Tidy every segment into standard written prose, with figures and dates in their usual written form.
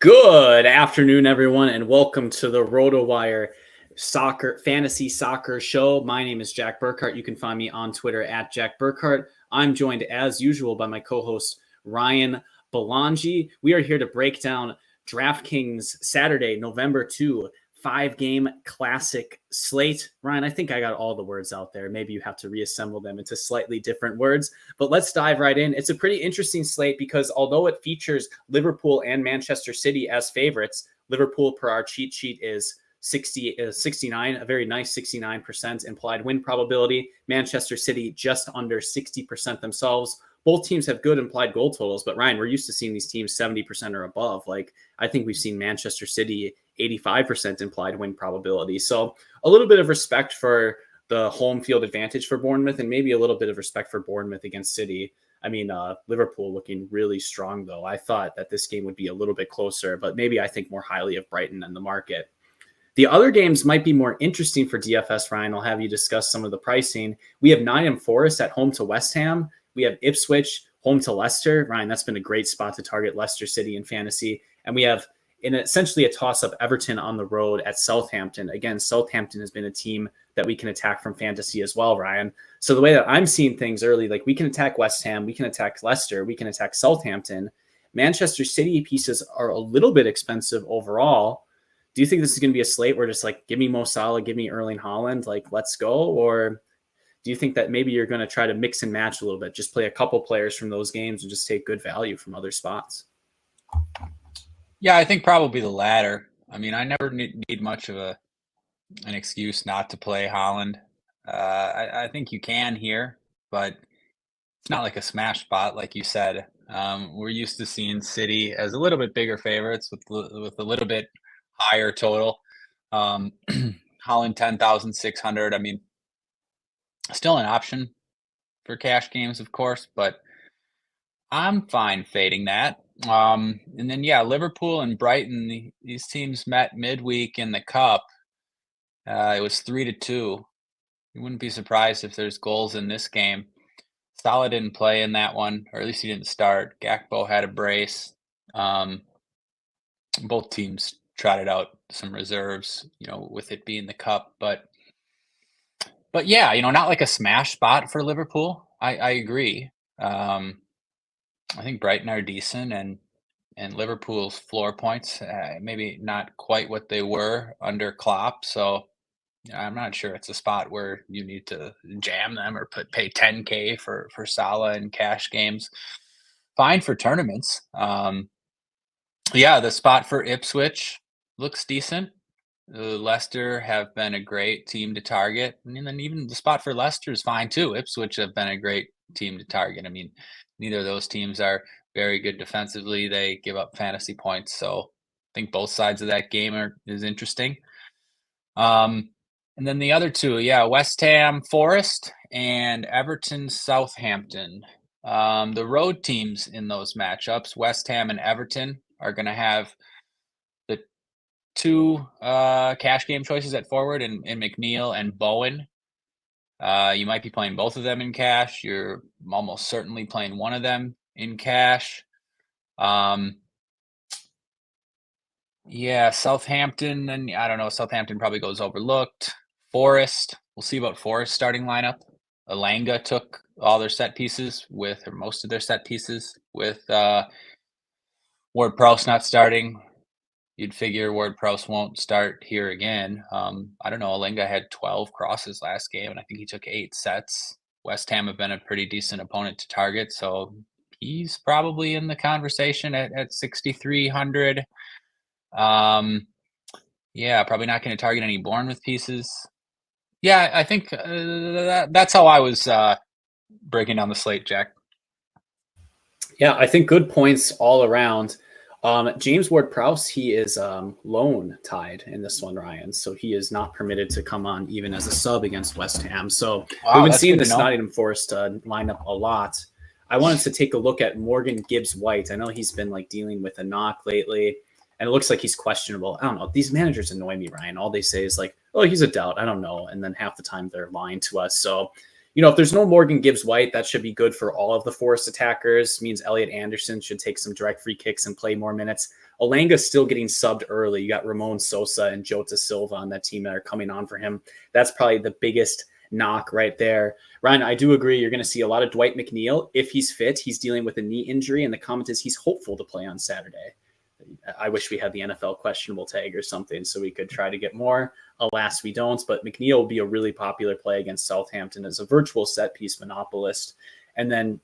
Good afternoon, everyone, and welcome to the RotoWire Fantasy Soccer Show. My name is Jack Burkart. You can find me on Twitter at Jack Burkart. I'm joined, as usual, by my co-host Ryan Belongia. We are here to break down DraftKings Saturday, November 2, 5-game classic slate. Ryan, I think I got all the words out there. Maybe you have to reassemble them into slightly different words, but let's dive right in. It's a pretty interesting slate because although it features Liverpool and Manchester City as favorites, Liverpool per our cheat sheet is 69, a very nice 69% implied win probability. Manchester City just under 60% themselves. Both teams have good implied goal totals, but Ryan, we're used to seeing these teams 70% or above. Like, I think we've seen Manchester City 85% implied win probability. So a little bit of respect for the home field advantage for Bournemouth, and maybe a little bit of respect for Bournemouth against City. I mean, Liverpool looking really strong, though. I thought that this game would be a little bit closer, but maybe I think more highly of Brighton and the market. The other games might be more interesting for DFS, Ryan. I'll have you discuss some of the pricing. We have Nottingham Forest at home to West Ham. We have Ipswich home to Leicester. Ryan, that's been a great spot to target Leicester City in fantasy. And we have essentially a toss-up Everton on the road at Southampton. Again, Southampton has been a team that we can attack from fantasy as well, Ryan. So the way that I'm seeing things early, like we can attack West Ham, we can attack Leicester, we can attack Southampton. Manchester City pieces are a little bit expensive overall. Do you think this is going to be a slate where just like, give me Mo Salah, give me Erling Haaland, like let's go? Or do you think that maybe you're going to try to mix and match a little bit, just play a couple players from those games and just take good value from other spots? Yeah, I think probably the latter. I mean, I never need much of an excuse not to play Haaland. I think you can here, but it's not like a smash spot, like you said. We're used to seeing City as a little bit bigger favorites with a little bit higher total. Haaland 10,600. I mean, still an option for cash games, of course, but I'm fine fading that. And then, yeah, Liverpool and Brighton, these teams met midweek in the Cup. It was 3-2. You wouldn't be surprised if there's goals in this game. Salah didn't play in that one, or at least he didn't start. Gakpo had a brace. Both teams trotted out some reserves, with it being the Cup. But yeah, not like a smash spot for Liverpool. I agree. I think Brighton are decent, and Liverpool's floor points maybe not quite what they were under Klopp. So I'm not sure it's a spot where you need to jam them or pay 10K for Salah in cash games. Fine for tournaments. Yeah, the spot for Ipswich looks decent. Leicester have been a great team to target. And then even the spot for Leicester is fine too. Ipswich have been a great team to target. I mean, neither of those teams are very good defensively. They give up fantasy points. So I think both sides of that game is interesting. And then the other two, yeah, West Ham Forest and Everton Southampton. The road teams in those matchups, West Ham and Everton, are going to have the two cash game choices at forward in McNeil and Bowen. You might be playing both of them in cash. You're almost certainly playing one of them in cash. Yeah, Southampton, and I don't know, Southampton probably goes overlooked. Forest, we'll see about Forest starting lineup. Elanga took all their set pieces or most of their set pieces with Ward-Prowse not starting. You'd figure Ward-Prowse won't start here again. I don't know, Elanga had 12 crosses last game, and I think he took 8 sets. West Ham have been a pretty decent opponent to target, so he's probably in the conversation at 6,300. Yeah, probably not going to target any Bournemouth pieces. Yeah, I think that's how I was breaking down the slate, Jack. Yeah, I think good points all around. James Ward-Prowse, he is loan tied in this one, Ryan. So he is not permitted to come on even as a sub against West Ham. So we've been seeing this Nottingham Forest lineup a lot. I wanted to take a look at Morgan Gibbs-White. I know he's been like dealing with a knock lately, and it looks like he's questionable. I don't know. These managers annoy me, Ryan. All they say is like, oh, he's a doubt. I don't know. And then half the time they're lying to us. So, if there's no Morgan Gibbs-White, that should be good for all of the Forest attackers. It means Elliot Anderson should take some direct free kicks and play more minutes. Alanga's still getting subbed early. You got Ramon Sosa and Jota Silva on that team that are coming on for him. That's probably the biggest knock right there. Ryan, I do agree. You're going to see a lot of Dwight McNeil. If he's fit, he's dealing with a knee injury, and the comment is he's hopeful to play on Saturday. I wish we had the NFL questionable tag or something so we could try to get more. Alas, we don't. But McNeil will be a really popular play against Southampton as a virtual set piece monopolist. And then,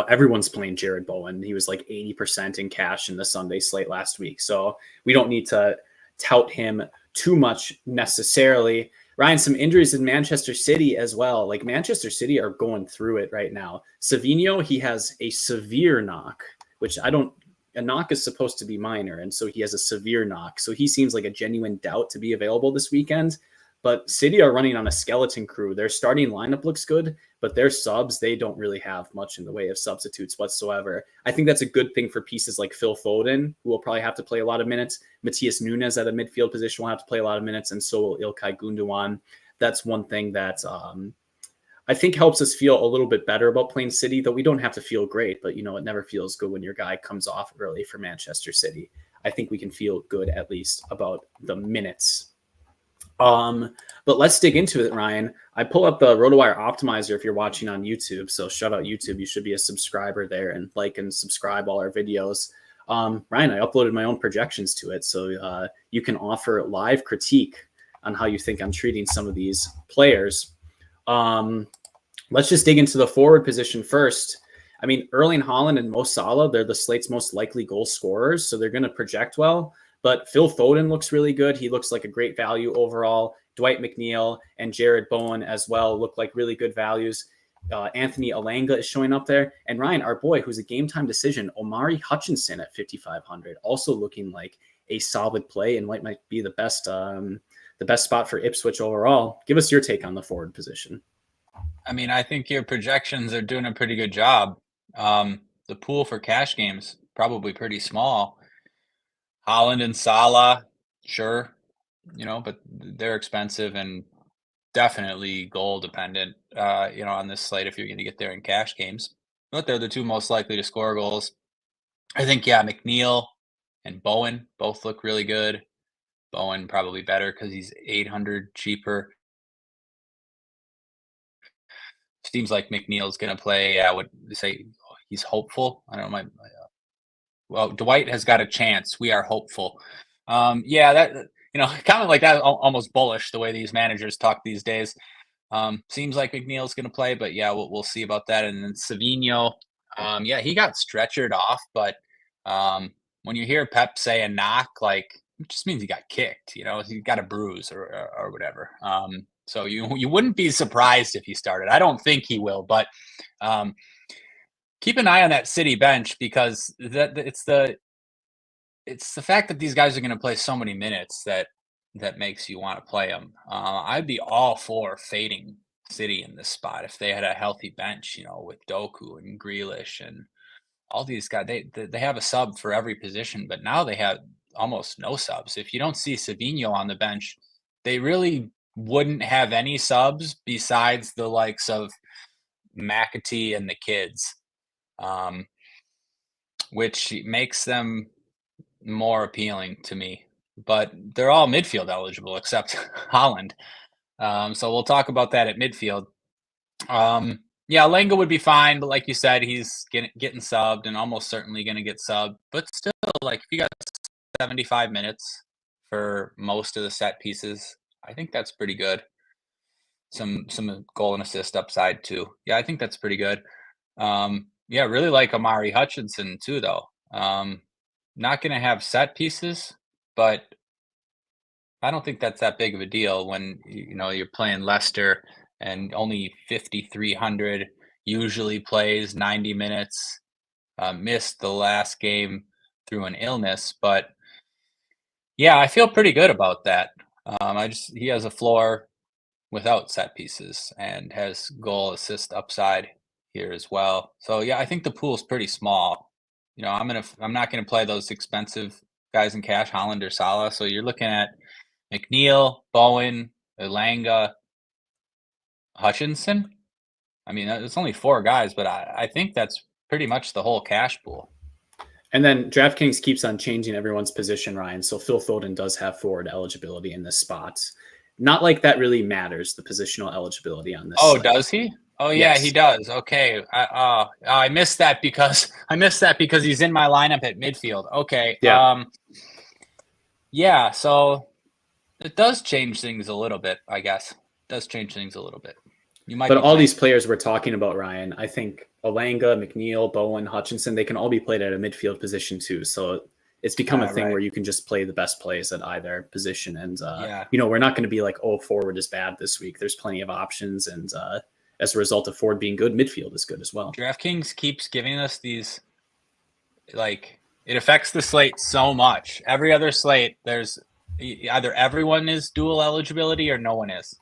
everyone's playing Jared Bowen. He was like 80% in cash in the Sunday slate last week. So we don't need to tout him too much necessarily. Ryan, some injuries in Manchester City as well. Like Manchester City are going through it right now. Savino, he has a severe knock, which a knock is supposed to be minor. And so he has a severe knock. So he seems like a genuine doubt to be available this weekend. But City are running on a skeleton crew. Their starting lineup looks good, but their subs, they don't really have much in the way of substitutes whatsoever. I think that's a good thing for pieces like Phil Foden, who will probably have to play a lot of minutes. Matthias Nunes at a midfield position will have to play a lot of minutes, and so will Ilkay Gundogan. That's one thing that I think helps us feel a little bit better about playing City, though we don't have to feel great. But, it never feels good when your guy comes off early for Manchester City. I think we can feel good at least about the minutes. But let's dig into it, Ryan. I pull up the RotoWire optimizer if you're watching on YouTube. So shout out YouTube. You should be a subscriber there and like and subscribe all our videos. Ryan, I uploaded my own projections to it. So you can offer live critique on how you think I'm treating some of these players. Let's just dig into the forward position first. I mean, Erling Haaland and Mo Salah, they're the slate's most likely goal scorers. So they're going to project well. But Phil Foden looks really good. He looks like a great value overall. Dwight McNeil and Jared Bowen as well look like really good values. Anthony Alanga is showing up there. And Ryan, our boy, who's a game time decision, Omari Hutchinson at 5,500, also looking like a solid play and might be the best spot for Ipswich overall. Give us your take on the forward position. I mean, I think your projections are doing a pretty good job. The pool for cash games probably pretty small. Haaland and Salah, sure, but they're expensive and definitely goal dependent, on this slate if you're going to get there in cash games. But they're the two most likely to score goals. I think, McNeil and Bowen both look really good. Bowen probably better because he's 800 cheaper. Seems like McNeil's going to play. I would say he's hopeful. I don't know. Well, Dwight has got a chance. We are hopeful. That kind of like that, almost bullish the way these managers talk these days. Seems like McNeil's going to play, but we'll see about that. And then Savino, he got stretchered off, but when you hear Pep say a knock, like it just means he got kicked. He got a bruise or whatever. So you wouldn't be surprised if he started. I don't think he will, but keep an eye on that City bench because it's the fact that these guys are going to play so many minutes that makes you want to play them. I'd be all for fading City in this spot if they had a healthy bench, with Doku and Grealish and all these guys. They have a sub for every position, but now they have almost no subs. If you don't see Savino on the bench, they really wouldn't have any subs besides the likes of McAtee and the kids. Which makes them more appealing to me. But they're all midfield eligible except Haaland. So we'll talk about that at midfield. Lenga would be fine, but like you said, he's getting subbed and almost certainly going to get subbed. But still, like if you got 75 minutes for most of the set pieces, I think that's pretty good. Some goal and assist upside too. Yeah, I think that's pretty good. Really like Omari Hutchinson too, though. Not going to have set pieces, but I don't think that's that big of a deal when you're playing Leicester and only 5,300 usually plays 90 minutes. Missed the last game through an illness, but I feel pretty good about that. He has a floor without set pieces and has goal assist upside here as well. So I think the pool is pretty small. I'm not gonna play those expensive guys in cash, Haaland or Salah. So you're looking at McNeil, Bowen, Elanga, Hutchinson. I mean, it's only 4 guys, but I think that's pretty much the whole cash pool. And then DraftKings keeps on changing everyone's position, Ryan. So Phil Foden does have forward eligibility in this spot. Not like that really matters, the positional eligibility on this. Oh, slate. does he? Oh, yeah, Yes. he does. Okay. I missed that because he's in my lineup at midfield. Okay. Yeah. Yeah. So it does change things a little bit, I guess. It does change things a little bit. You might. But all these players we're talking about, Ryan, I think Alanga, McNeil, Bowen, Hutchinson, they can all be played at a midfield position too. So it's become a thing where you can just play the best plays at either position. And, we're not going to be like, oh, forward is bad this week. There's plenty of options. And as a result of forward being good, midfield is good as well. DraftKings keeps giving us these, like, it affects the slate so much. Every other slate, there's either everyone is dual eligibility or no one is.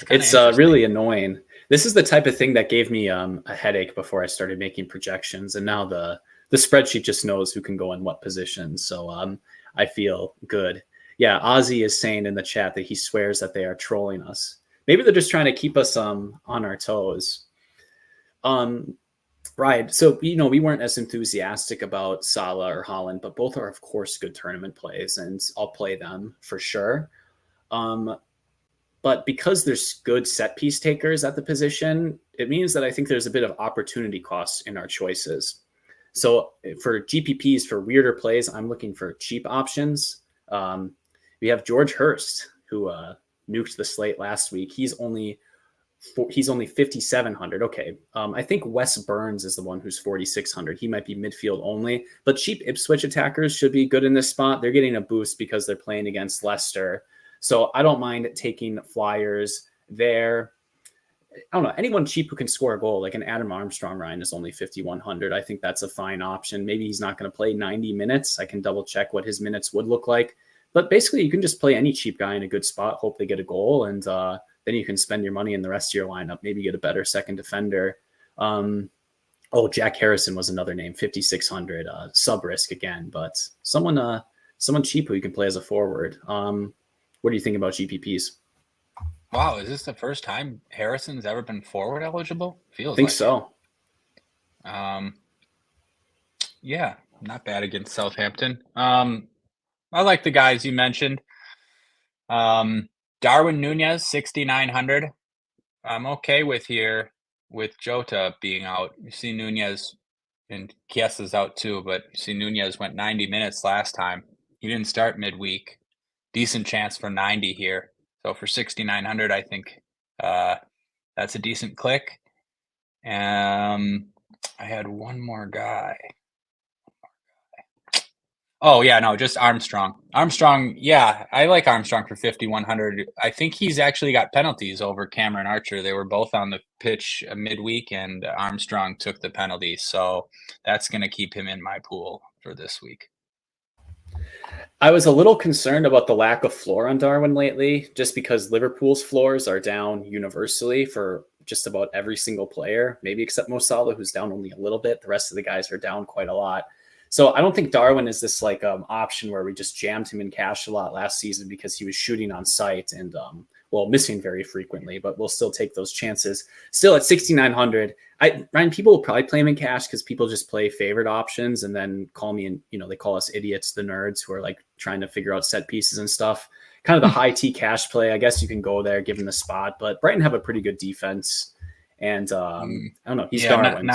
It's really annoying. This is the type of thing that gave me a headache before I started making projections. And now the spreadsheet just knows who can go in what position. So I feel good. Yeah, Ozzy is saying in the chat that he swears that they are trolling us. Maybe they're just trying to keep us on our toes. Right. So, we weren't as enthusiastic about Salah or Haaland, but both are, of course, good tournament plays, and I'll play them for sure. But because there's good set piece takers at the position, it means that I think there's a bit of opportunity cost in our choices. So for GPPs, for weirder plays, I'm looking for cheap options. We have George Hurst, who nuked the slate last week. He's only 5,700. Okay. I think Wes Burns is the one who's 4,600. He might be midfield only, but cheap Ipswich attackers should be good in this spot. They're getting a boost because they're playing against Leicester. So I don't mind taking flyers there. I don't know, anyone cheap who can score a goal, like an Adam Armstrong, Ryan, is only 5,100. I think that's a fine option. Maybe he's not going to play 90 minutes. I can double check what his minutes would look like. But basically, you can just play any cheap guy in a good spot, hope they get a goal, and then you can spend your money in the rest of your lineup, maybe get a better second defender. Jack Harrison was another name, 5,600, sub risk again, but someone cheap who you can play as a forward. What do you think about GPPs? Wow, is this the first time Harrison's ever been forward eligible? I think so. Yeah, not bad against Southampton. I like the guys you mentioned. Darwin Nunez, 6,900. I'm okay with Jota being out. You see Nunez, and Kiesa's out too, but you see Nunez went 90 minutes last time. He didn't start midweek. Decent chance for 90 here. So for 6,900, I think that's a decent click. I had one more guy. Oh, yeah, no, just Armstrong. Armstrong, yeah, I like Armstrong for 5,100. I think he's actually got penalties over Cameron Archer. They were both on the pitch midweek, and Armstrong took the penalty. So that's going to keep him in my pool for this week. I was a little concerned about the lack of floor on Darwin lately, just because Liverpool's floors are down universally for just about every single player, maybe except Mo Salah, who's down only a little bit. The rest of the guys are down quite a lot. So I don't think Darwin is this option where we just jammed him in cash a lot last season because he was shooting on sight and missing very frequently, but we'll still take those chances. Still at 6,900, Ryan, people will probably play him in cash because people just play favorite options and then call me and they call us idiots, the nerds who are like trying to figure out set pieces and stuff. Kind of the high T cash play. I guess you can go there, give him the spot, but Brighton have a pretty good defense, and I don't know. He's Darwin,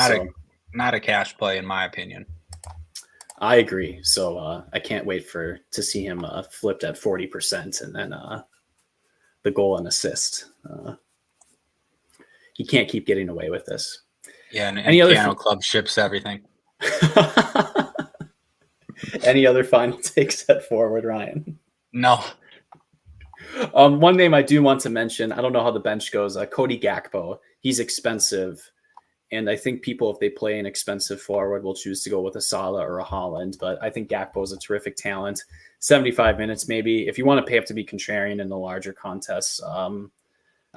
not a cash play in my opinion. I agree. So I can't wait to see him flipped at 40% and then the goal and assist. He can't keep getting away with this. Yeah, and Piano Club ships everything. Any other final takes at forward, Ryan? No. One name I do want to mention, I don't know how the bench goes, Cody Gakpo. He's expensive. And I think people, if they play an expensive forward, will choose to go with a Salah or a Haaland. But I think Gakpo is a terrific talent. 75 minutes, maybe. If you want to pay up to be contrarian in the larger contests, I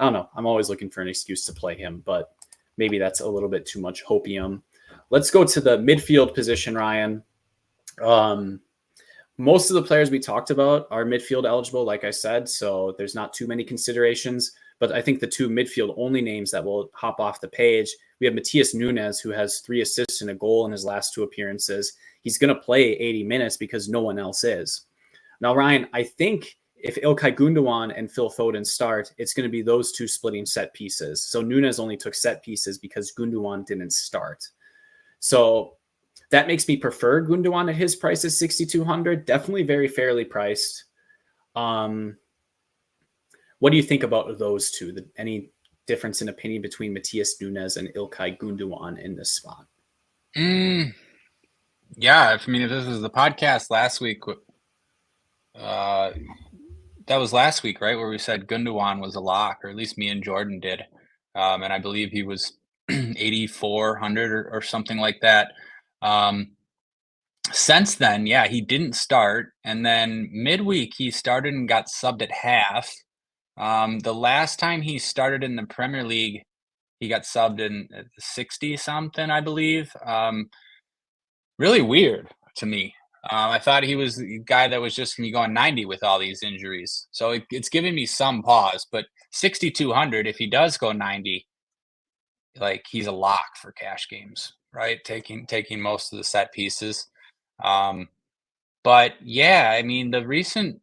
don't know. I'm always looking for an excuse to play him, but maybe that's a little bit too much hopium. Let's go to the midfield position, Ryan. Most of the players we talked about are midfield eligible, like I said, so there's not too many considerations. But I think the two midfield only names that will hop off the page, We have Matías Núñez, who has 3 assists and a goal in his last 2 appearances. He's going to play 80 minutes because no one else is. Now, Ryan, I think if Ilkay Gundogan and Phil Foden start, it's going to be those 2 splitting set pieces. So Núñez only took set pieces because Gundogan didn't start. So that makes me prefer Gundogan at his price of 6,200. Definitely very fairly priced. What do you think about those 2? Any difference in opinion between Matías Núñez and Ilkay Gundogan in this spot? Yeah, if this was the podcast last week, that was last week, right, where we said Gundogan was a lock, or at least me and Jordan did, and I believe he was 8,400 or something like that. Since then, yeah, he didn't start, and then midweek he started and got subbed at half. The last time he started in the Premier League, he got subbed in 60 something, I believe. Really weird to me. I thought he was the guy that was just going to be going 90 with all these injuries. So it's giving me some pause, but 6,200, if he does go 90, like, he's a lock for cash games, right? Taking most of the set pieces. But yeah, the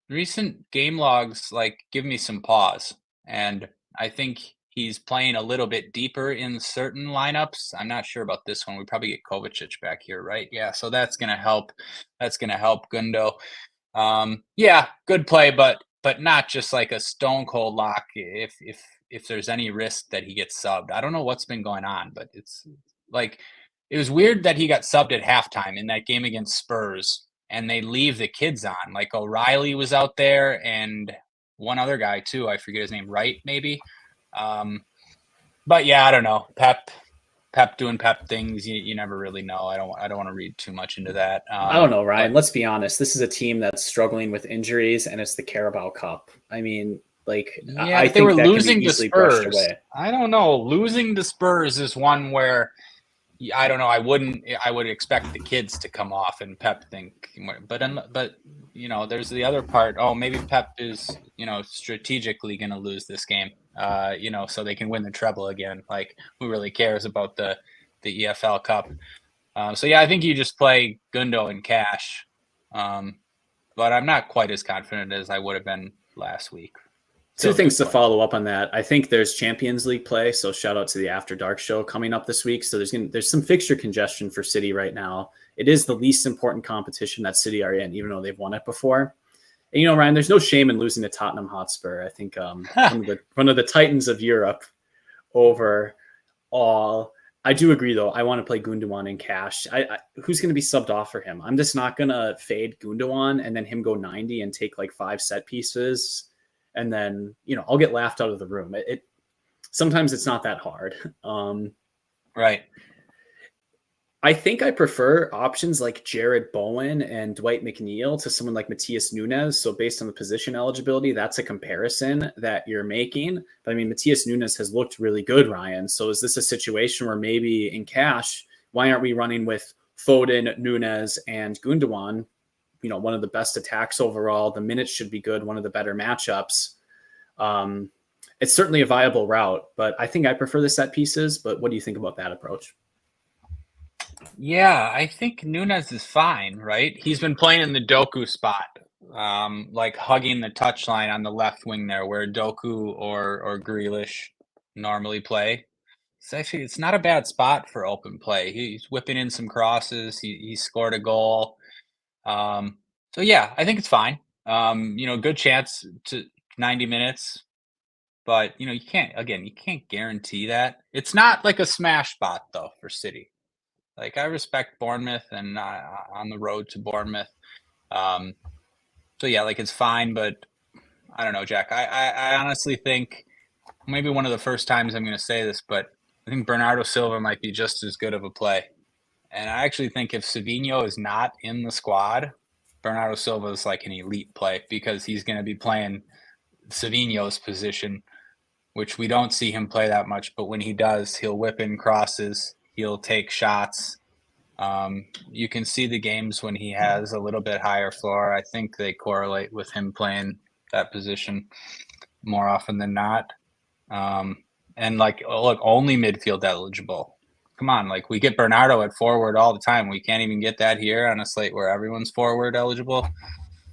recent game logs, like, give me some pause. And I think he's playing a little bit deeper in certain lineups. I'm not sure about this one. We probably get Kovacic back here, right? Yeah, so that's going to help. That's going to help Gundo. Yeah, good play, but not just like a stone cold lock if there's any risk that he gets subbed. I don't know what's been going on, but it's like, it was weird that he got subbed at halftime in that game against Spurs, and they leave the kids on. Like, O'Reilly was out there and one other guy too. I forget his name, Wright maybe. But yeah, I don't know. Pep doing Pep things. You never really know. I don't want to read too much into that. I don't know, Ryan. Let's be honest. This is a team that's struggling with injuries, and it's the Carabao Cup. I think they were losing to Spurs. Away. I don't know. Losing to Spurs is one where, I don't know. I would expect the kids to come off and Pep think, but there's the other part. Oh, maybe Pep is, strategically going to lose this game, so they can win the treble again. Like, who really cares about the EFL Cup? So yeah, I think you just play Gundo in cash, but I'm not quite as confident as I would have been last week. 2 things to follow up on that. I think there's Champions League play, so shout out to the After Dark show coming up this week. So there's some fixture congestion for City right now. It is the least important competition that City are in, even though they've won it before. And Ryan, there's no shame in losing to Tottenham Hotspur. I think one of the Titans of Europe overall. I do agree, though. I want to play Gundogan in cash. Who's going to be subbed off for him? I'm just not going to fade Gundogan and then him go 90 and take like 5 set pieces. And then, I'll get laughed out of the room. Sometimes it's not that hard. Right. I think I prefer options like Jared Bowen and Dwight McNeil to someone like Matías Núñez. So based on the position eligibility, that's a comparison that you're making. But Matías Núñez has looked really good, Ryan. So is this a situation where maybe in cash, why aren't we running with Foden, Núñez, and Gundogan? One of the best attacks overall. The minutes should be good. One of the better matchups. It's certainly a viable route, but I think I prefer the set pieces. But what do you think about that approach? Yeah, I think Núñez is fine, right? He's been playing in the Doku spot, like hugging the touchline on the left wing there, where Doku or Grealish normally play. It's not a bad spot for open play. He's whipping in some crosses. He scored a goal. So yeah, I think it's fine. Good chance to 90 minutes, but you can't guarantee that. It's not like a smash spot though for City. Like, I respect Bournemouth and on the road to Bournemouth. So yeah, like, it's fine, but I don't know, Jack. I honestly think maybe one of the first times I'm going to say this, but I think Bernardo Silva might be just as good of a play. And I actually think if Savinho is not in the squad, Bernardo Silva is like an elite play, because he's going to be playing Savinho's position, which we don't see him play that much. But when he does, he'll whip in crosses. He'll take shots. You can see the games when he has a little bit higher floor. I think they correlate with him playing that position more often than not. And And like, oh, look, only midfield eligible. Come on, like we get Bernardo at forward all the time. We can't even get that here on a slate where everyone's forward eligible.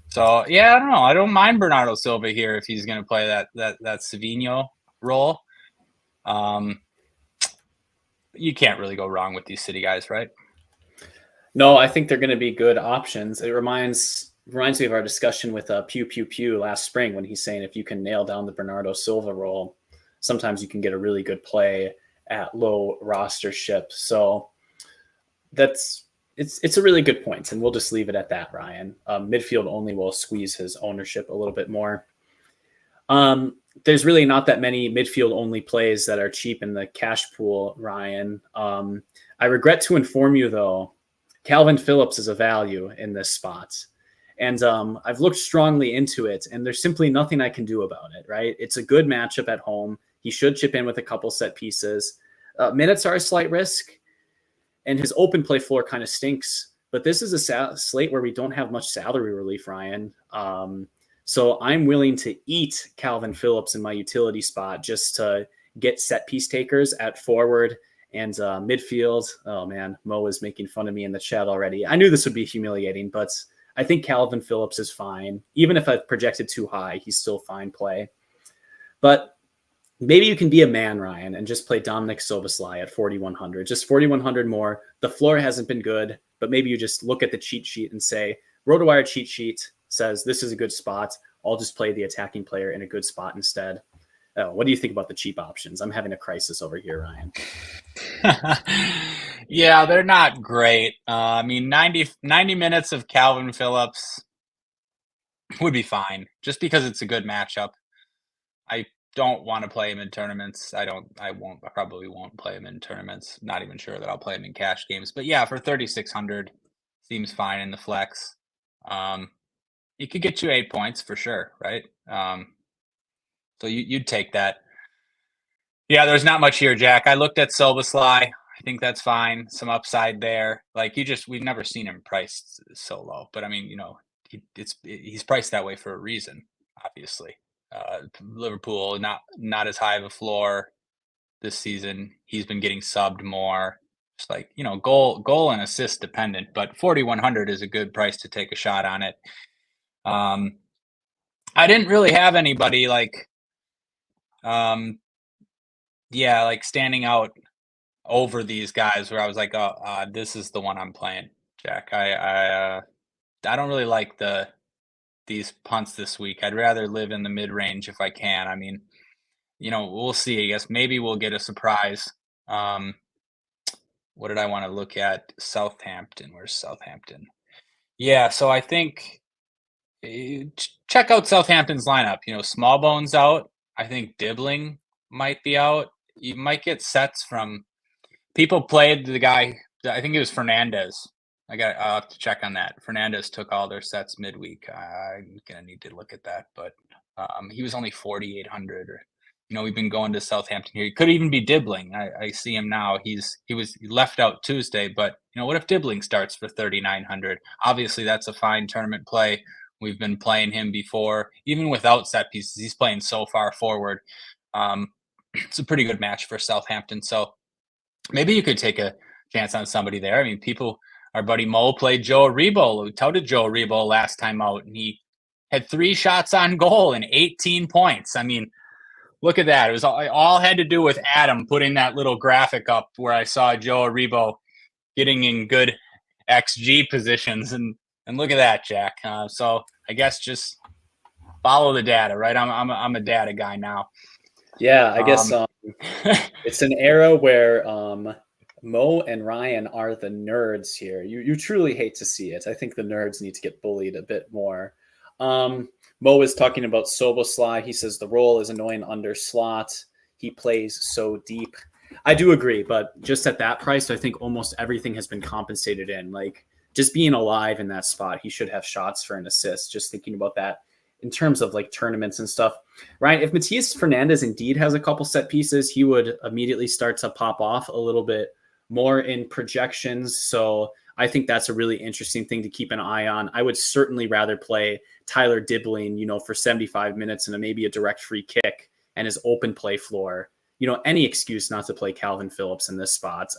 So yeah, I don't know. I don't mind Bernardo Silva here if he's going to play that Savinho role. You can't really go wrong with these City guys, right? No, I think they're going to be good options. It reminds me of our discussion with Pew Pew Pew last spring when he's saying if you can nail down the Bernardo Silva role, sometimes you can get a really good play at low rostership. So it's a really good point, and we'll just leave it at that, Ryan. Midfield only will squeeze his ownership a little bit more. There's really not that many midfield only plays that are cheap in the cash pool, Ryan. I regret to inform you, though, Calvin Phillips is a value in this spot. And I've looked strongly into it, and there's simply nothing I can do about it, right? It's a good matchup at home. He should chip in with a couple set pieces. Minutes are a slight risk, and his open play floor kind of stinks. But this is a slate where we don't have much salary relief, Ryan. So I'm willing to eat Calvin Phillips in my utility spot just to get set piece takers at forward and midfield. Oh, man, Mo is making fun of me in the chat already. I knew this would be humiliating, but I think Calvin Phillips is fine. Even if I projected too high, he's still fine play. But maybe you can be a man, Ryan, and just play Dominic Szoboszlai at 4,100. Just 4,100 more. The floor hasn't been good, but maybe you just look at the cheat sheet and say, RotoWire cheat sheet says this is a good spot. I'll just play the attacking player in a good spot instead. What do you think about the cheap options? I'm having a crisis over here, Ryan. Yeah, they're not great. I mean, 90 minutes of Calvin Phillips would be fine just because it's a good matchup. I don't want to play him in tournaments. I probably won't play him in tournaments. Not even sure that I'll play him in cash games. But yeah, for 3,600, seems fine in the flex. It could get you 8 points for sure, right? So you'd take that. Yeah, there's not much here, Jack. I looked at Szoboszlai. I think that's fine. Some upside there. Like we've never seen him priced so low. But I mean, he's priced that way for a reason, obviously. Liverpool not as high of a floor this season. He's been getting subbed more. Just like, goal and assist dependent, but 4,100 is a good price to take a shot on it. I didn't really have anybody like standing out over these guys where I was like, this is the one I'm playing, Jack. I don't really like these punts this week. I'd rather live in the mid range if I can. I mean, we'll see. I guess maybe we'll get a surprise. What did I want to look at? Southampton. Where's Southampton? Yeah, so I think check out Southampton's lineup. Small Bones out. I think Dibbling might be out. You might get sets from people played the guy. I think it was Fernandez. I'll have to check on that. Fernandez took all their sets midweek. I'm gonna need to look at that, but he was only 4,800. We've been going to Southampton here. He could even be Dibbling. I see him now. He left out Tuesday, but what if Dibbling starts for 3,900? Obviously, that's a fine tournament play. We've been playing him before, even without set pieces. He's playing so far forward. It's a pretty good match for Southampton. So maybe you could take a chance on somebody there. I mean, our buddy Mo played Joe Aribo. We touted Joe Aribo last time out, and he had 3 shots on goal and 18 points. I mean, look at that. It was all had to do with Adam putting that little graphic up where I saw Joe Aribo getting in good XG positions, and look at that, Jack. So I guess just follow the data, right? I'm a data guy now. Yeah, I guess it's an era where Mo and Ryan are the nerds here. You truly hate to see it. I think the nerds need to get bullied a bit more. Mo is talking about Szoboszlai. He says the role is annoying under slot. He plays so deep. I do agree, but just at that price, I think almost everything has been compensated in. Like just being alive in that spot, he should have shots for an assist. Just thinking about that in terms of like tournaments and stuff. Ryan, if Matias Fernandez indeed has a couple set pieces, he would immediately start to pop off a little bit more in projections. So I think that's a really interesting thing to keep an eye on. I would certainly rather play Tyler Dibbling, for 75 minutes and maybe a direct free kick and his open play floor any excuse not to play Calvin Phillips in this spot.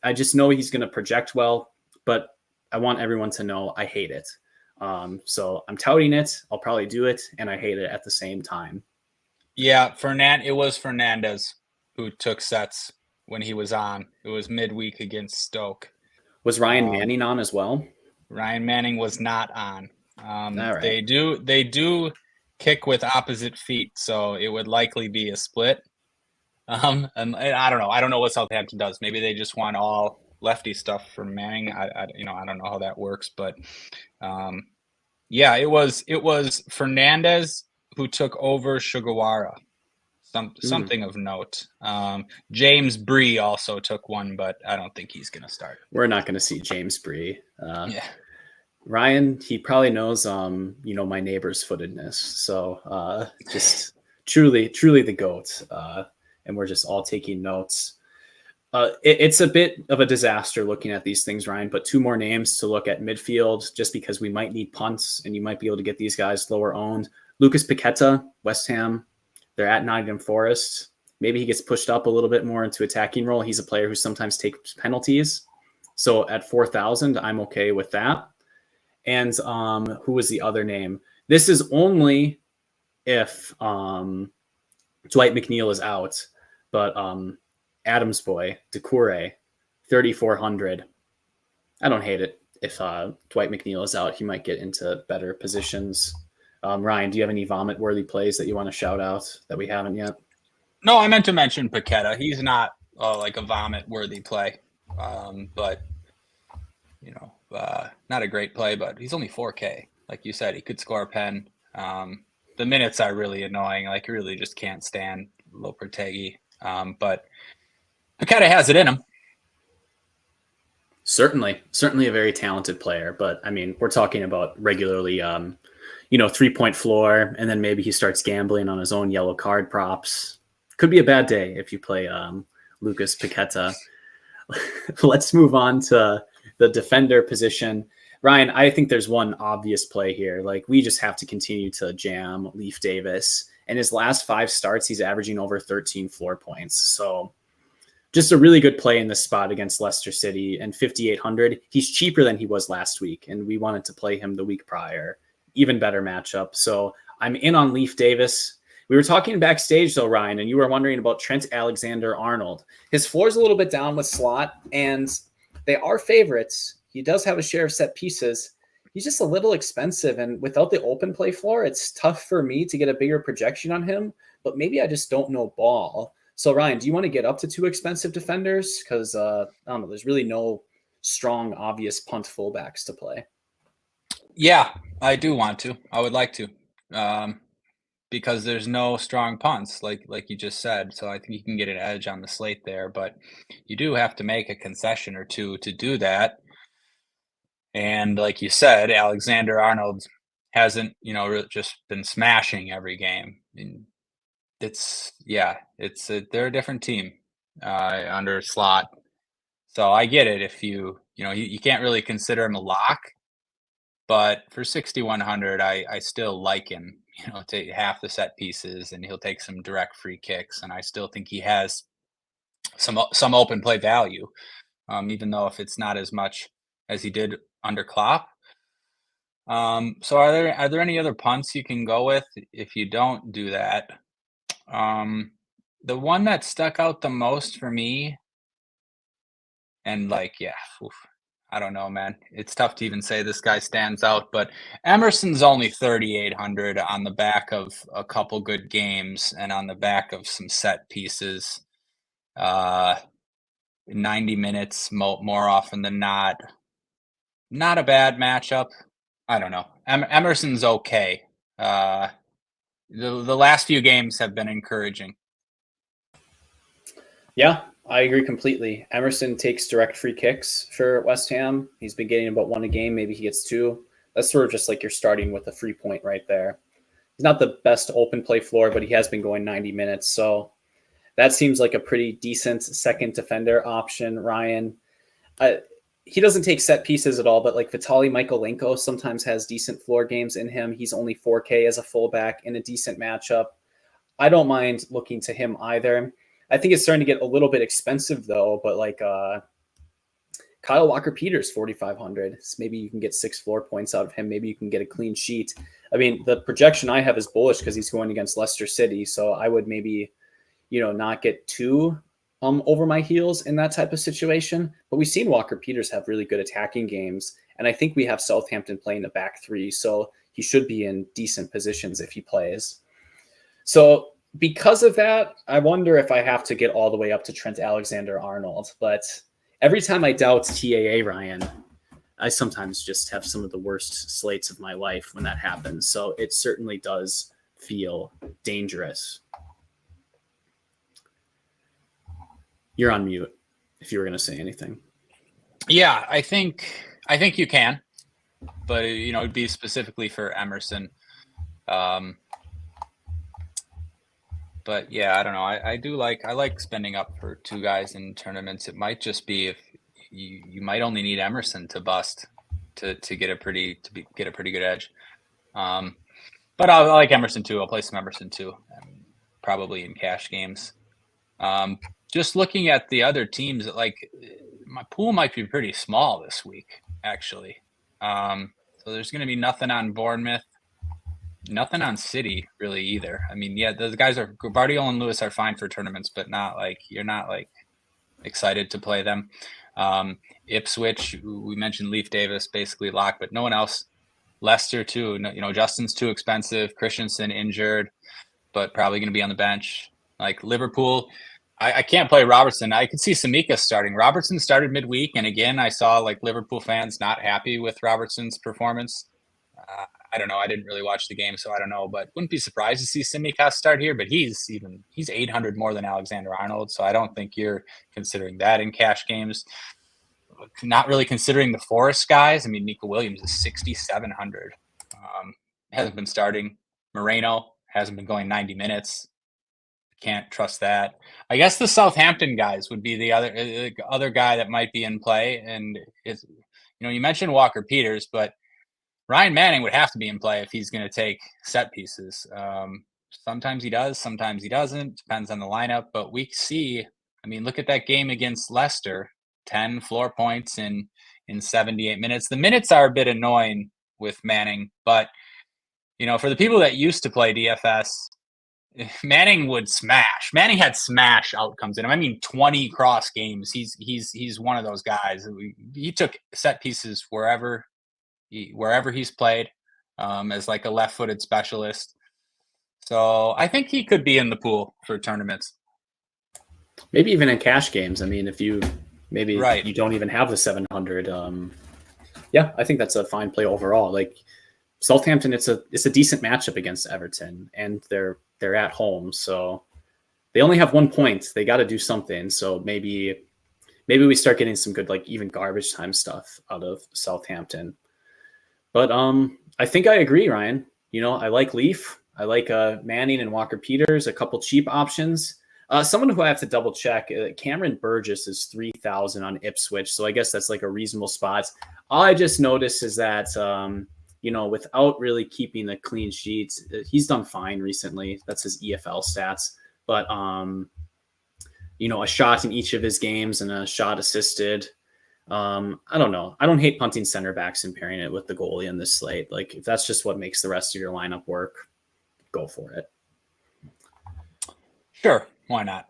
I just know he's going to project well, but I want everyone to know I hate it. So I'm touting it. I'll probably do it, and I hate it at the same time. Yeah, it was Fernandez who took sets when he was on. It was midweek against Stoke. Was Ryan Manning on as well? Ryan Manning was not on. All right. They do kick with opposite feet, so it would likely be a split. And I don't know. I don't know what Southampton does. Maybe they just want all lefty stuff from Manning. I don't know how that works, but yeah, it was Fernandez who took over Sugawara. Something of note. James Bree also took one, but I don't think he's going to start. We're not going to see James Bree. Yeah. Ryan, he probably knows, my neighbor's footedness. So just truly the GOAT. And we're just all taking notes. It's a bit of a disaster looking at these things, Ryan, but 2 more names to look at midfield, just because we might need punts and you might be able to get these guys lower owned. Lucas Paqueta, West Ham, they're at Nottingham Forest. Maybe he gets pushed up a little bit more into attacking role. He's a player who sometimes takes penalties. So at 4,000, I'm okay with that. And who was the other name? This is only if Dwight McNeil is out, but Adams boy, Decoure, 3,400. I don't hate it. If Dwight McNeil is out, he might get into better positions. Ryan, do you have any vomit-worthy plays that you want to shout out that we haven't yet? No, I meant to mention Paqueta. He's not like a vomit-worthy play, but not a great play. But he's only 4K, like you said. He could score a pen. The minutes are really annoying. Like, you really just can't stand Lopetegui. But Paqueta has it in him. Certainly a very talented player. But, I mean, we're talking about regularly, 3-point floor, and then maybe he starts gambling on his own yellow card props. Could be a bad day if you play Lucas Paqueta. Let's move on to the defender position. Ryan, I think there's one obvious play here. Like, we just have to continue to jam Leif Davis. In his last 5 starts, he's averaging over 13 floor points. So just a really good play in this spot against Leicester City. And 5,800, he's cheaper than he was last week. And we wanted to play him the week prior. Even better matchup. So I'm in on Leif Davis. We were talking backstage, though, Ryan, and you were wondering about Trent Alexander-Arnold. His floor is a little bit down with slot, and they are favorites. He does have a share of set pieces. He's just a little expensive, and without the open play floor, it's tough for me to get a bigger projection on him, but maybe I just don't know ball. So, Ryan, do you want to get up to 2 expensive defenders? Because, I don't know, there's really no strong, obvious punt fullbacks to play. Yeah, I do want to. I would like to. Because there's no strong punts, like you just said. So I think you can get an edge on the slate there, but you do have to make a concession or two to do that. And like you said, Alexander-Arnold hasn't, just been smashing every game. And they're a different team under slot. So I get it if you can't really consider him a lock, but for 6,100, I still like him. Take half the set pieces, and he'll take some direct free kicks. And I still think he has some open play value, even though if it's not as much as he did under Klopp. So are there any other punts you can go with if you don't do that? The one that stuck out the most for me, and I don't know, man. It's tough to even say this guy stands out, but Emerson's only 3,800 on the back of a couple good games and on the back of some set pieces. 90 minutes more often than not. Not a bad matchup. I don't know. Emerson's okay. The last few games have been encouraging. Yeah, I agree completely. Emerson takes direct free kicks for West Ham. He's been getting about 1 a game. Maybe he gets 2. That's sort of just like you're starting with a free point right there. He's not the best open play floor, but he has been going 90 minutes. So that seems like a pretty decent second defender option, Ryan. He doesn't take set pieces at all, but like Vitaly Mykolenko sometimes has decent floor games in him. He's only 4K as a fullback in a decent matchup. I don't mind looking to him either. I think it's starting to get a little bit expensive though, but like Kyle Walker-Peters, 4,500. So maybe you can get 6 floor points out of him. Maybe you can get a clean sheet. I mean, the projection I have is bullish because he's going against Leicester City. So I would maybe, not get too over my heels in that type of situation. But we've seen Walker-Peters have really good attacking games. And I think we have Southampton playing the back three. So he should be in decent positions if he plays. So because of that, I wonder if I have to get all the way up to Trent Alexander-Arnold. But every time I doubt TAA, Ryan, I sometimes just have some of the worst slates of my life when that happens. So it certainly does feel dangerous. You're on mute if you were going to say anything. Yeah, I think you can, but it'd be specifically for Emerson. But yeah, I don't know. I like spending up for 2 guys in tournaments. It might just be if you might only need Emerson to bust to get a pretty good edge. But I like Emerson too. I'll play some Emerson too, probably in cash games. Just looking at the other teams, like my pool might be pretty small this week, actually. So there's going to be nothing on Bournemouth. Nothing on City really either. I mean, yeah, those guys are Guardiola and Lewis are fine for tournaments, but you're not excited to play them. Ipswich, we mentioned Leif Davis basically locked, but no one else. Leicester too. Justin's too expensive. Christensen injured, but probably going to be on the bench. Like Liverpool, I can't play Robertson. I could see Samika starting. Robertson started midweek, and again, I saw Liverpool fans not happy with Robertson's performance. I don't know. I didn't really watch the game, so I don't know. But wouldn't be surprised to see Tsimikas start here. But he's 800 more than Alexander-Arnold, so I don't think you're considering that in cash games. Not really considering the Forest guys. I mean, Nico Williams is 6,700. Hasn't been starting. Moreno hasn't been going 90 minutes. Can't trust that. I guess the Southampton guys would be the other guy that might be in play. And it's you mentioned Walker-Peters, but Ryan Manning would have to be in play if he's going to take set pieces. Sometimes he does, sometimes he doesn't. Depends on the lineup. But we see, look at that game against Leicester, 10 floor points in 78 minutes. The minutes are a bit annoying with Manning, but for the people that used to play DFS, Manning would smash. Manning had smash outcomes in him. 20 cross games. He's one of those guys. He took set pieces wherever he's played as a left-footed specialist. So I think he could be in the pool for tournaments. Maybe even in cash games. If you right. you don't even have the 700. Yeah, I think that's a fine play overall. Southampton, it's a decent matchup against Everton, and they're at home, so they only have 1 point. They got to do something. So maybe we start getting some good even garbage time stuff out of Southampton. But I think I agree, Ryan. I like Leaf. I like Manning and Walker-Peters, a couple cheap options. Someone who I have to double check, Cameron Burgess is 3,000 on Ipswich. So I guess that's a reasonable spot. All I just noticed is that, without really keeping a clean sheet, he's done fine recently. That's his EFL stats. But, a shot in each of his games and a shot assisted. I don't know. I don't hate punting center backs and pairing it with the goalie in this slate. If that's just what makes the rest of your lineup work, go for it. Sure. Why not?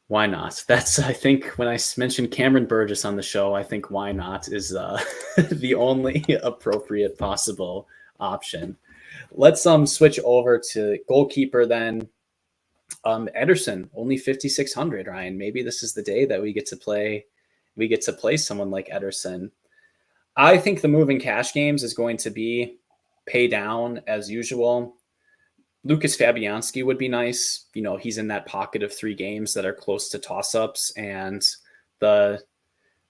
Why not? That's, I think, when I mentioned Cameron Burgess on the show, I think why not is the only appropriate possible option. Let's switch over to goalkeeper then. Ederson, only 5,600, Ryan. Maybe this is the day that we get to play someone like Ederson. I think the move in cash games is going to be pay down as usual. Lucas Fabianski would be nice. He's in that pocket of 3 games that are close to toss-ups, and the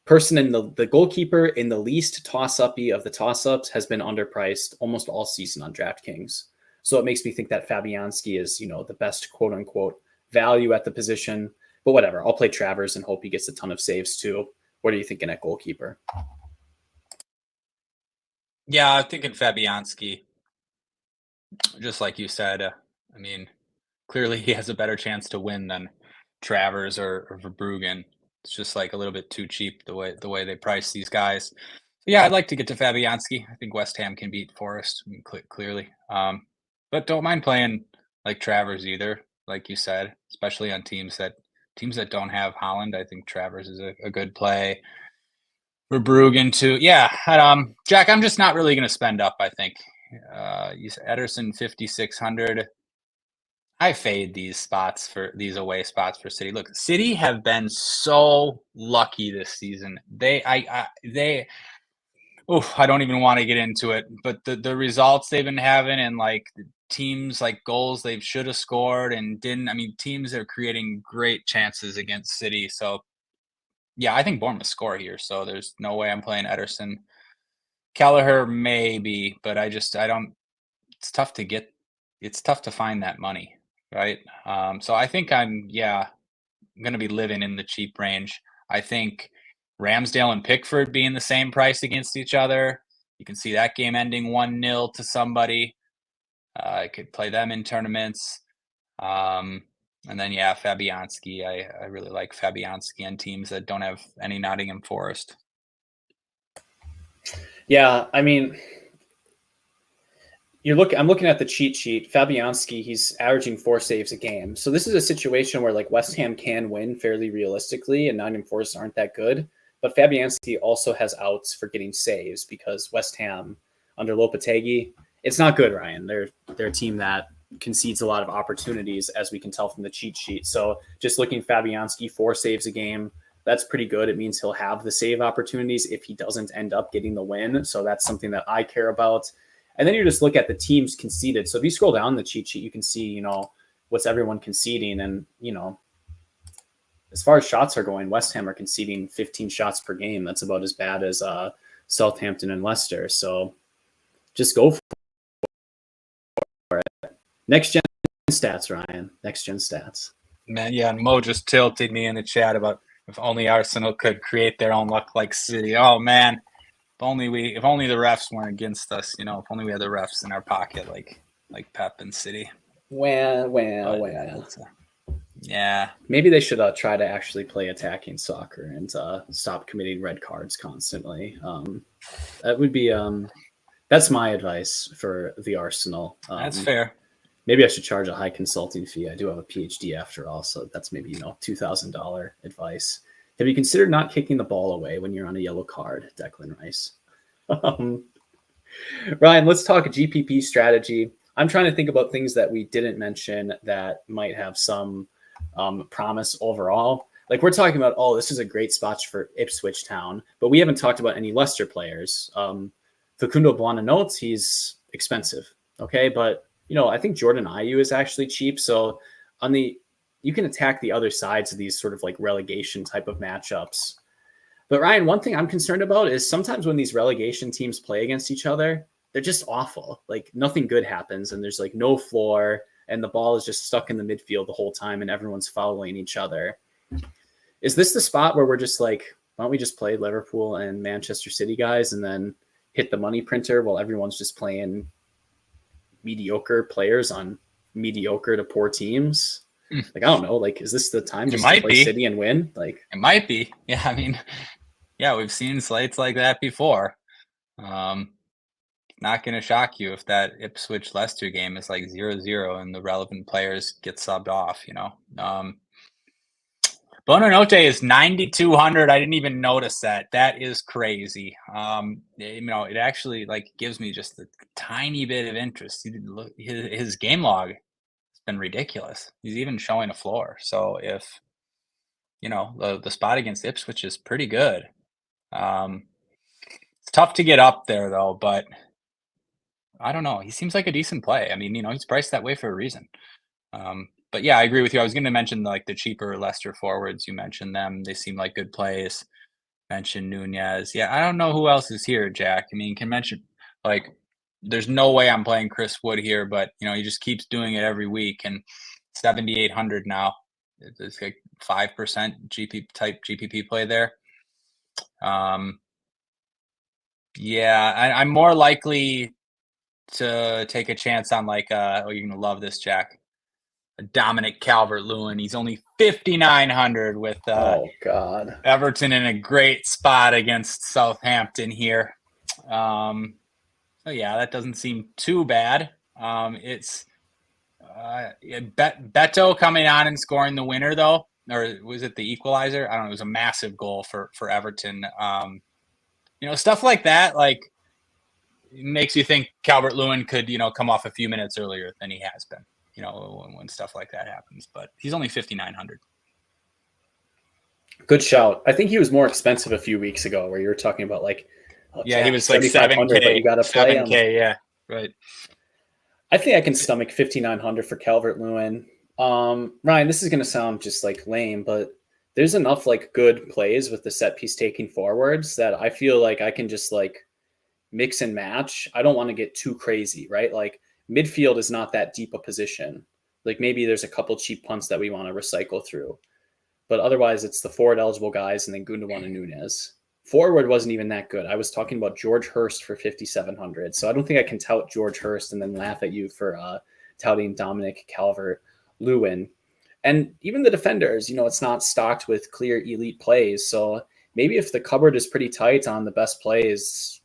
person in the goalkeeper in the least toss-uppy of the toss-ups has been underpriced almost all season on DraftKings. So it makes me think that Fabianski is, the best quote-unquote value at the position. But whatever, I'll play Travers and hope he gets a ton of saves too. What are you thinking at goalkeeper? Yeah, I'm thinking Fabianski. Just like you said, clearly he has a better chance to win than Travers or Verbruggen. It's just like a little bit too cheap the way they price these guys. Yeah, I'd like to get to Fabianski. I think West Ham can beat Forest, I mean, clearly. But don't mind playing like Travers either, like you said, especially on teams that don't have Holland. I think Travers is a good play. Verbruggen too. Yeah, Jack, I'm just not really going to spend up. I think you said Ederson 5,600. I fade these away spots for City. Look, City have been so lucky this season. I don't even want to get into it, but the results they've been having and like teams like goals they should have scored and didn't. I mean, teams are creating great chances against City. So yeah, I think Bournemouth score here. So there's no way I'm playing Ederson. Kelleher maybe, but I don't. It's tough to get. It's tough to find that money, right? So I think I'm going to be living in the cheap range. I think Ramsdale and Pickford being the same price against each other. You can see that game ending 1-0 to somebody. I could play them in tournaments. And then, Fabianski. I really like Fabianski on teams that don't have any Nottingham Forest. Yeah, I mean, I'm looking at the cheat sheet. Fabianski, he's averaging 4 saves a game. So this is a situation where like West Ham can win fairly realistically, and Nottingham Forest aren't that good. But Fabianski also has outs for getting saves because West Ham under Lopetegui, it's not good, Ryan. They're a team that concedes a lot of opportunities, as we can tell from the cheat sheet. So just looking Fabianski 4 saves a game, that's pretty good. It means he'll have the save opportunities if he doesn't end up getting the win. So that's something that I care about. And then you just look at the teams conceded. So if you scroll down the cheat sheet, you can see, what's everyone conceding. And, as far as shots are going, West Ham are conceding 15 shots per game. That's about as bad as Southampton and Leicester. So just go for it. Next gen stats, Ryan. Next gen stats. Man, yeah, and Mo just tilted me in the chat about if only Arsenal could create their own luck like City. Oh man. If only the refs weren't against us, if only we had the refs in our pocket like Pep and City. Well. Yeah. Maybe they should try to actually play attacking soccer and stop committing red cards constantly. That would be that's my advice for the Arsenal. That's fair. Maybe I should charge a high consulting fee. I do have a PhD after all, so that's maybe $2,000 advice. Have you considered not kicking the ball away when you're on a yellow card, Declan Rice? Ryan, let's talk GPP strategy. I'm trying to think about things that we didn't mention that might have some promise overall. Like we're talking about, this is a great spot for Ipswich Town, but we haven't talked about any Leicester players. Facundo Buonanotte, he's expensive. Okay, but I think Jordan Ayew is actually cheap. So you can attack the other sides of these sort of like relegation type of matchups. But Ryan, one thing I'm concerned about is sometimes when these relegation teams play against each other, they're just awful. Like nothing good happens and there's like no floor and the ball is just stuck in the midfield the whole time and everyone's fouling each other. Is this the spot where we're just like, why don't we just play Liverpool and Manchester City guys and then hit the money printer while everyone's just playing mediocre players on mediocre to poor teams? Like, I don't know. Like, is this the time just to play City and win? Like, it might be. Yeah, I mean, we've seen slates like that before. Not going to shock you if that Ipswich Leicester game is like 0-0 and the relevant players get subbed off. Buonanotte is 9,200. I didn't even notice that. That is crazy. It actually like gives me just a tiny bit of interest. His game log been ridiculous. He's even showing a floor. So if the spot against Ipswich is pretty good. It's tough to get up there though, but I don't know. He seems like a decent play. I mean, he's priced that way for a reason. But yeah, I agree with you. I was going to mention like the cheaper Leicester forwards. You mentioned them. They seem like good plays. Mentioned Nunez. Yeah, I don't know who else is here, Jack. I mean, can mention like there's no way I'm playing Chris Wood here, but he just keeps doing it every week and 7,800 now. It's like 5% GPP play there. I'm more likely to take a chance on like you're gonna love this, Jack. Dominic Calvert-Lewin. He's only 5,900 with oh God, Everton in a great spot against Southampton here. So yeah, that doesn't seem too bad. It's Beto coming on and scoring the winner though, or was it the equalizer? I don't know. It was a massive goal for Everton. Stuff like that, like makes you think Calvert-Lewin could, come off a few minutes earlier than he has been. When stuff like that happens, but he's only 5,900. Good shout. I think he was more expensive a few weeks ago where you were talking about like, he was like 7K, but you got to play 7K, yeah, right. I think I can stomach 5,900 for Calvert-Lewin. Ryan, this is going to sound just like lame, but there's enough like good plays with the set piece taking forwards that I feel like I can just like mix and match. I don't want to get too crazy, right? Like, midfield is not that deep a position. Like maybe there's a couple cheap punts that we want to recycle through, but otherwise it's the forward eligible guys and then Gundogan and Nunes. Forward wasn't even that good. I was talking about George Hurst for 5,700. So I don't think I can tout George Hurst and then laugh at you for touting Dominic Calvert-Lewin. And even the defenders, it's not stocked with clear elite plays. So maybe if the cupboard is pretty tight on the best plays,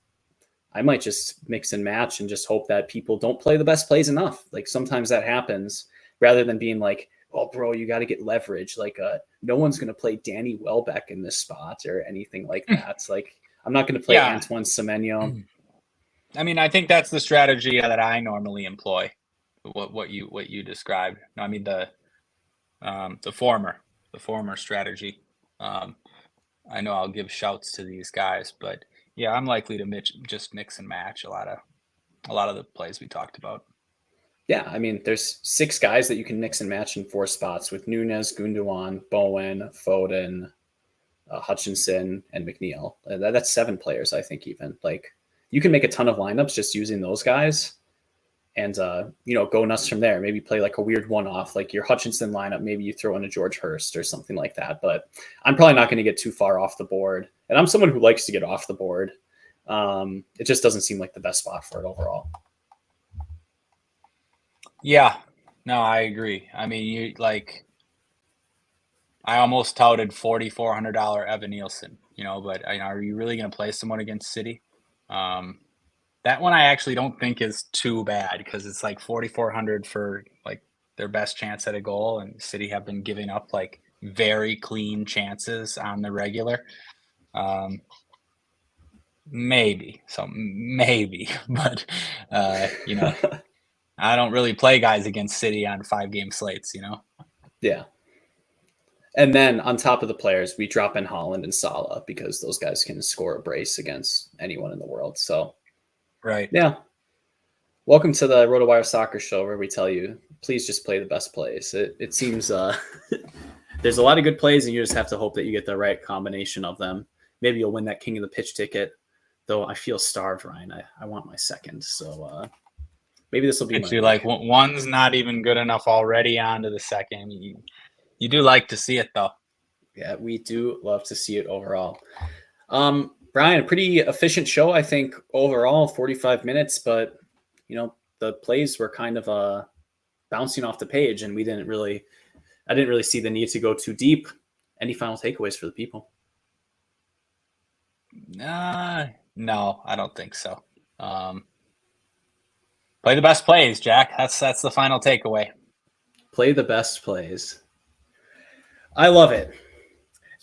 I might just mix and match and just hope that people don't play the best plays enough. Like sometimes that happens rather than being like, oh, bro, you got to get leverage. Like no one's going to play Danny Welbeck in this spot or anything like that. It's like, I'm not going to play Antoine Semenyo. I mean, I think that's the strategy that I normally employ. What you described. I mean, the former strategy. I know I'll give shouts to these guys, but yeah, I'm likely to just mix and match a lot of the plays we talked about. Yeah, I mean, there's 6 guys that you can mix and match in 4 spots with Nunes, Gundogan, Bowen, Foden, Hutchinson, and McNeil. That's 7 players, I think. Even like you can make a ton of lineups just using those guys, and go nuts from there. Maybe play like a weird one-off, like your Hutchinson lineup. Maybe you throw in a George Hurst or something like that. But I'm probably not going to get too far off the board. And I'm someone who likes to get off the board. It just doesn't seem like the best spot for it overall. Yeah, no, I agree. I mean, I almost touted $4,400 Evan Nielsen, but are you really going to play someone against City? That one I actually don't think is too bad because it's like 4,400 for like their best chance at a goal, and City have been giving up like very clean chances on the regular. Maybe, but I don't really play guys against City on 5-game slates, Yeah. And then on top of the players, we drop in Haaland and Salah because those guys can score a brace against anyone in the world. So, right. Yeah. Welcome to the RotoWire Soccer Show where we tell you, please just play the best plays. It seems there's a lot of good plays and you just have to hope that you get the right combination of them. Maybe you'll win that King of the Pitch ticket, though I feel starved, Ryan. I want my second. So maybe this will be actually like one's not even good enough already on to the second. You do like to see it, though. Yeah, we do love to see it overall. Brian, a pretty efficient show, I think, overall, 45 minutes. But, the plays were kind of bouncing off the page, and I didn't really see the need to go too deep. Any final takeaways for the people? No, I don't think so. Play the best plays, Jack. That's the final takeaway. Play the best plays. I love it.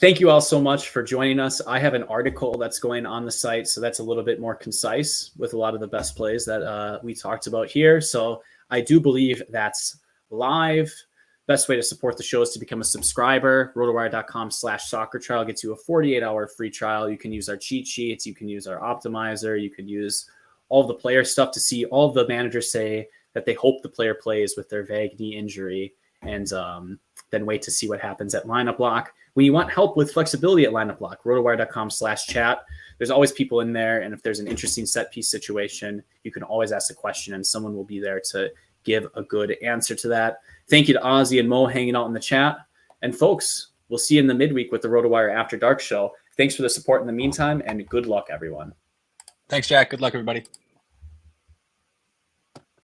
Thank you all so much for joining us. I have an article that's going on the site, so that's a little bit more concise with a lot of the best plays that we talked about here. So I do believe that's live. Best way to support the show is to become a subscriber. RotoWire.com/soccer trial gets you a 48-hour free trial. You can use our cheat sheets. You can use our optimizer. You can use all the player stuff to see all the managers say that they hope the player plays with their vague knee injury, and then wait to see what happens at lineup lock. When you want help with flexibility at lineup lock, rotowire.com/chat. There's always people in there. And if there's an interesting set piece situation, you can always ask a question and someone will be there to give a good answer to that. Thank you to Ozzy and Mo hanging out in the chat. And folks, we'll see you in the midweek with the RotoWire After Dark show. Thanks for the support in the meantime, and good luck, everyone. Thanks, Jack. Good luck, everybody.